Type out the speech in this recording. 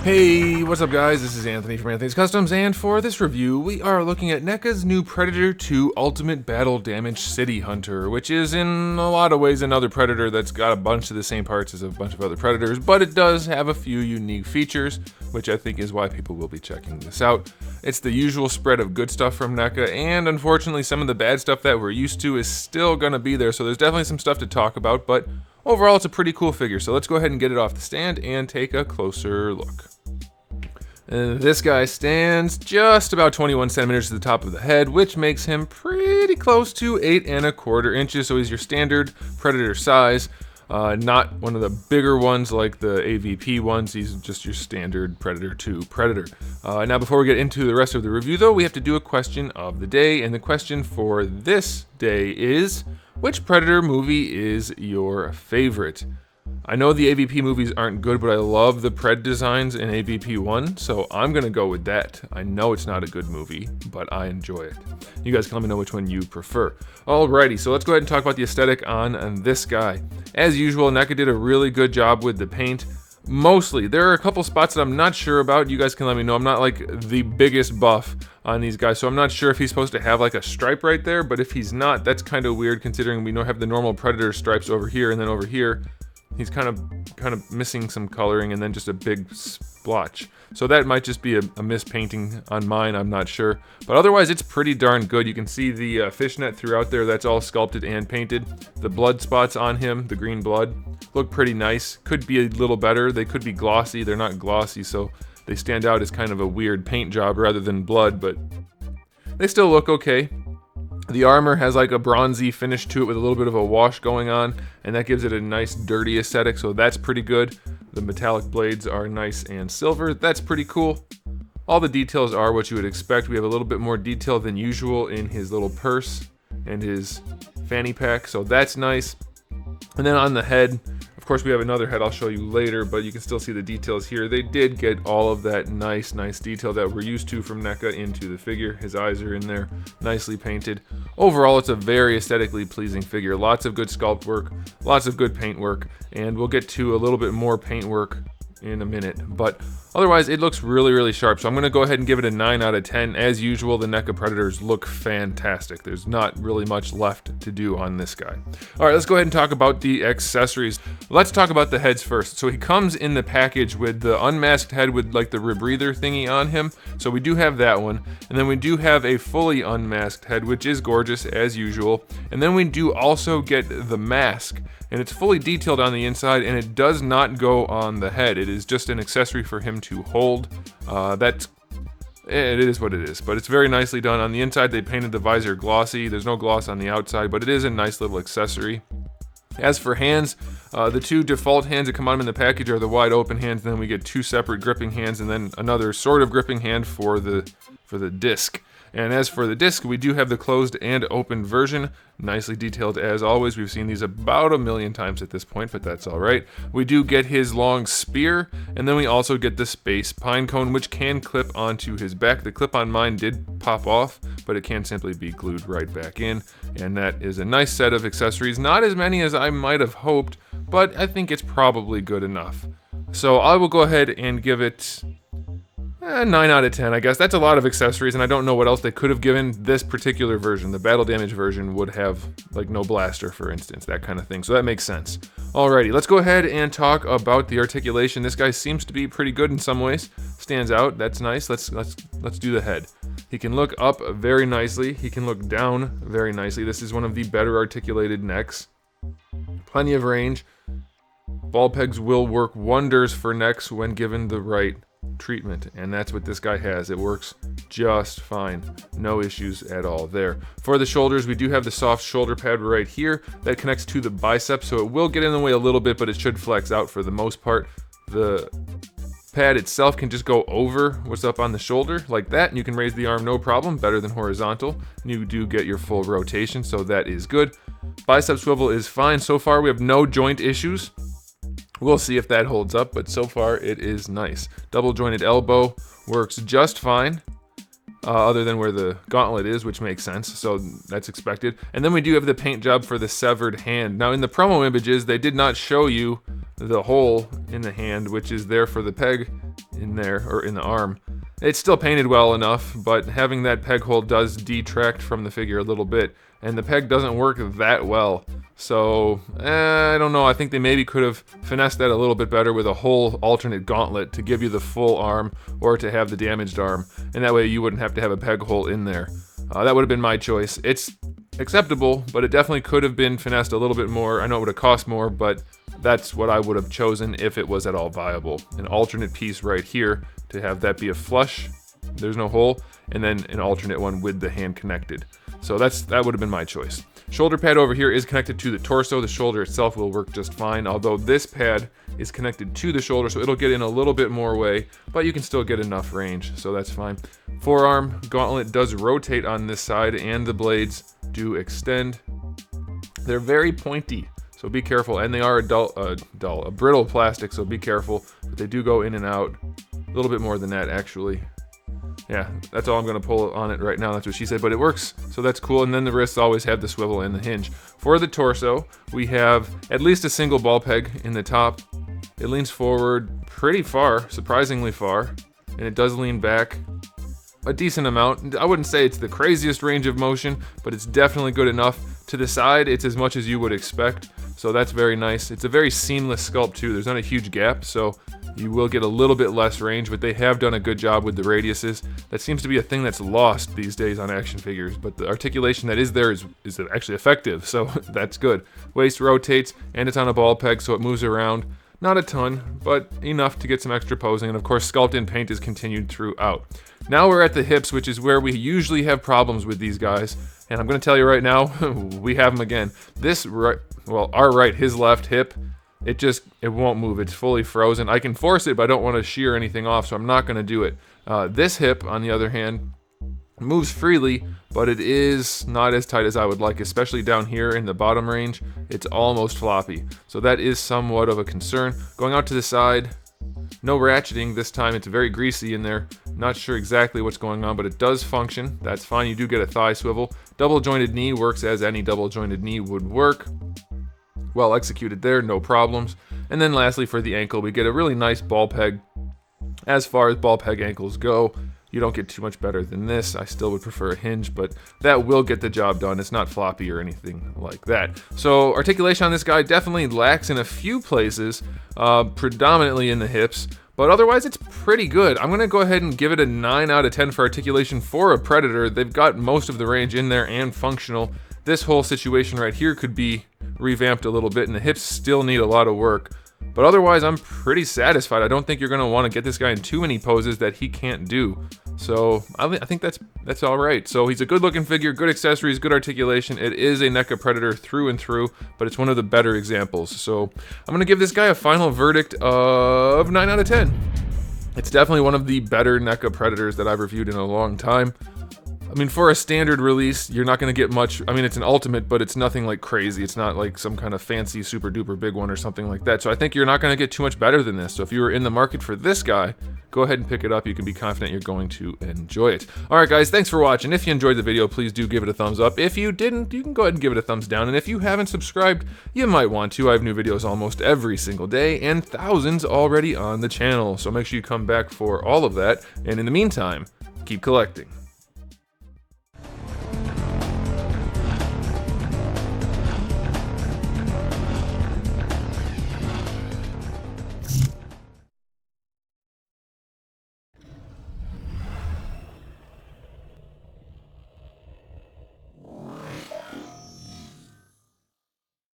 Hey, what's up guys? This is Anthony from Anthony's Customs, and for this review, we are looking at NECA's new Predator 2 Ultimate Battle Damage City Hunter, which is in a lot of ways another Predator that's got a bunch of the same parts as a bunch of other Predators, but it does have a few unique features, which I think is why people will be checking this out. It's the usual spread of good stuff from NECA, and unfortunately some of the bad stuff that we're used to is still gonna be there, so there's definitely some stuff to talk about, but overall it's a pretty cool figure, so let's go ahead and get it off the stand and take a closer look. This guy stands just about 21 centimeters to the top of the head, which makes him pretty close to 8¼ inches, so he's your standard Predator size. Not one of the bigger ones like the AVP ones, he's just your standard Predator 2 Predator. Now before we get into the rest of the review though, we have to do a question of the day, and the question for this day is, which Predator movie is your favorite? I know the AVP movies aren't good, but I love the Pred designs in AVP 1, so I'm gonna go with that. I know it's not a good movie, but I enjoy it. You guys can let me know which one you prefer. Alrighty, so let's go ahead and talk about the aesthetic on this guy. As usual, NECA did a really good job with the paint. Mostly. There are a couple spots that I'm not sure about. You guys can let me know. I'm not like the biggest buff on these guys, so I'm not sure if he's supposed to have like a stripe right there, but if he's not, that's kind of weird considering we don't have the normal Predator stripes over here, and then over here he's kind of missing some coloring and then just a big splotch. So that might just be a mispainting on mine, I'm not sure. But otherwise it's pretty darn good. You can see the fishnet throughout there, that's all sculpted and painted. The blood spots on him, the green blood, look pretty nice. Could be a little better, they could be glossy, they're not glossy, so they stand out as kind of a weird paint job rather than blood, but they still look okay. The armor has like a bronzy finish to it with a little bit of a wash going on, and that gives it a nice dirty aesthetic, so that's pretty good. The metallic blades are nice and silver, that's pretty cool. All the details are what you would expect. We have a little bit more detail than usual in his little purse and his fanny pack, so that's nice. And then on the head, of course we have another head I'll show you later, but you can still see the details here. They did get all of that nice detail that we're used to from NECA into the figure. His eyes are in there, nicely painted. Overall, it's a very aesthetically pleasing figure. Lots of good sculpt work, lots of good paint work, and we'll get to a little bit more paint work in a minute, but otherwise it looks really sharp, so I'm going to go ahead and give it a 9 out of 10. As usual, the NECA Predators look fantastic. There's not really much left to do on this guy. Alright, let's go ahead and talk about the accessories. Let's talk about the heads first. So he comes in the package with the unmasked head with like the rebreather thingy on him, so we do have that one, and then we do have a fully unmasked head, which is gorgeous as usual, and then we do also get the mask, and it's fully detailed on the inside, and it does not go on the head. It is just an accessory for him to hold. It is what it is, but it's very nicely done. On the inside, they painted the visor glossy. There's no gloss on the outside, but it is a nice little accessory. As for hands, the two default hands that come on him in the package are the wide open hands, and then we get two separate gripping hands, and then another sort of gripping hand for the disc. And as for the disc, we do have the closed and open version, nicely detailed as always. We've seen these about a million times at this point, but that's all right. We do get his long spear, and then we also get the space pine cone, which can clip onto his back. The clip on mine did pop off, but it can simply be glued right back in, and that is a nice set of accessories. Not as many as I might have hoped, but I think it's probably good enough. So I will go ahead and give it 9 out of 10, I guess. That's a lot of accessories, and I don't know what else they could have given this particular version. The battle damage version would have, like, no blaster, for instance, that kind of thing, so that makes sense. Alrighty, let's go ahead and talk about the articulation. This guy seems to be pretty good in some ways. Stands out, that's nice. Let's do the head. He can look up very nicely. He can look down very nicely. This is one of the better articulated necks. Plenty of range. Ball pegs will work wonders for necks when given the right treatment, and that's what this guy has. It works just fine, no issues at all there. For the shoulders, we do have the soft shoulder pad right here that connects to the bicep, so it will get in the way a little bit, but it should flex out for the most part. The pad itself can just go over what's up on the shoulder like that, and you can raise the arm no problem, better than horizontal. You do get your full rotation, so that is good. Bicep swivel is fine. So far we have no joint issues. We'll see if that holds up, but so far it is nice. Double jointed elbow works just fine, other than where the gauntlet is, which makes sense, so that's expected. And then we do have the paint job for the severed hand. Now in the promo images, they did not show you the hole in the hand, which is there for the peg in there, or in the arm. It's still painted well enough, but having that peg hole does detract from the figure a little bit, and the peg doesn't work that well. So, I don't know, I think they maybe could have finessed that a little bit better with a whole alternate gauntlet to give you the full arm, or to have the damaged arm, and that way you wouldn't have to have a peg hole in there. That would have been my choice. It's acceptable, but it definitely could have been finessed a little bit more. I know it would have cost more, but that's what I would have chosen if it was at all viable. An alternate piece right here to have that be a flush, there's no hole, and then an alternate one with the hand connected. So that would have been my choice. Shoulder pad over here is connected to the torso. The shoulder itself will work just fine, although this pad is connected to the shoulder, so it'll get in a little bit more way, but you can still get enough range, so that's fine. Forearm gauntlet does rotate on this side, and the blades do extend. They're very pointy, so be careful, and they are a brittle plastic, so be careful, but they do go in and out. A little bit more than that, actually. Yeah, that's all I'm going to pull on it right now. That's what she said, but it works, so that's cool. And then the wrists always have the swivel and the hinge. For the torso, we have at least a single ball peg in the top. It leans forward pretty far, surprisingly far, and it does lean back a decent amount. I wouldn't say it's the craziest range of motion, but it's definitely good enough. To the side, it's as much as you would expect, so that's very nice. It's a very seamless sculpt too. There's not a huge gap, so you will get a little bit less range, but they have done a good job with the radiuses. That seems to be a thing that's lost these days on action figures, but the articulation that is there is actually effective, so that's good. Waist rotates, and it's on a ball peg, so it moves around. Not a ton, but enough to get some extra posing, and of course sculpt and paint is continued throughout. Now we're at the hips, which is where we usually have problems with these guys, and I'm going to tell you right now, we have them again. Our right, his left hip, it won't move. It's fully frozen. I can force it, but I don't want to shear anything off, so I'm not going to do it. This hip, on the other hand, moves freely, but it is not as tight as I would like, especially down here in the bottom range. It's almost floppy, so that is somewhat of a concern. Going out to the side, no ratcheting this time. It's very greasy in there. Not sure exactly what's going on, but it does function. That's fine. You do get a thigh swivel. Double jointed knee works as any double jointed knee would work. Well executed there, no problems. And then lastly, for the ankle, we get a really nice ball peg. As far as ball peg ankles go, you don't get too much better than this. I still would prefer a hinge, but that will get the job done. It's not floppy or anything like that. So articulation on this guy definitely lacks in a few places, predominantly in the hips, but otherwise it's pretty good. I'm going to go ahead and give it a 9 out of 10 for articulation for a Predator. They've got most of the range in there and functional. This whole situation right here could be revamped a little bit, and the hips still need a lot of work. But otherwise, I'm pretty satisfied. I don't think you're going to want to get this guy in too many poses that he can't do. So I think that's all right. So he's a good-looking figure, good accessories, good articulation. It is a NECA Predator through and through, but it's one of the better examples. So I'm going to give this guy a final verdict of 9 out of 10. It's definitely one of the better NECA Predators that I've reviewed in a long time. I mean, for a standard release, you're not going to get much. I mean, it's an ultimate, but it's nothing like crazy. It's not like some kind of fancy, super duper big one or something like that. So I think you're not going to get too much better than this. So if you were in the market for this guy, go ahead and pick it up. You can be confident you're going to enjoy it. All right, guys, thanks for watching. If you enjoyed the video, please do give it a thumbs up. If you didn't, you can go ahead and give it a thumbs down. And if you haven't subscribed, you might want to. I have new videos almost every single day and thousands already on the channel. So make sure you come back for all of that. And in the meantime, keep collecting.